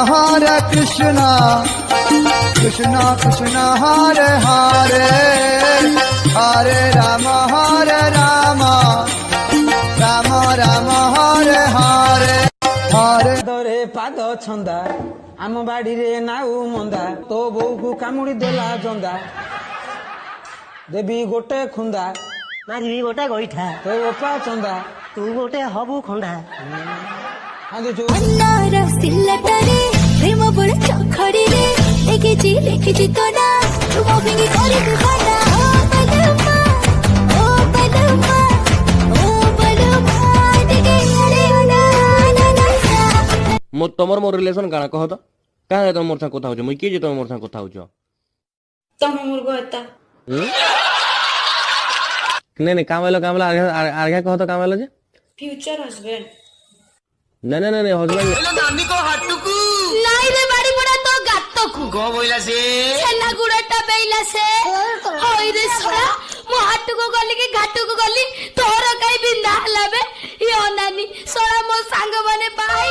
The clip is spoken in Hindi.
हरे कृष्णा कृष्णा कृष्णा हरे हरे हरे राम राम राम हरे हरे हरे दरे पाद छंदा आम बाड़ी रे नाऊ मंदा तो बो को कामुड़ी देला जंदा देवी गोटे खुंदा मारी गोटे गोईठा तो ओपा चंदा तू गोटे हबु खंडा प्रेम बड़ चखड़ी रे लेखिची तो ना तू मोबिंग करे तू खंडा ओ बलमा देखे अरे ना मो तमर मोर रिलेशन काना कह तो काहे तुम मोर संग କଥା होछ मुई के जे तुम मोर संग কথা होछ तम मुर्ग एता नहीं कामलो आर्घा कह तो कामलो जे फ्यूचर हस्बैंड नहीं हस्बैंड नानी को हाटुकू नाई रे बाड़ी पड़ा तो गातकू गो बोइला से छेना गुड़टा बेइला से होई रे सळा मो हाटुकू गली के घाटुकू गली तोर काई बिंदा हलाबे यो नानी सळा मो सांग माने बाई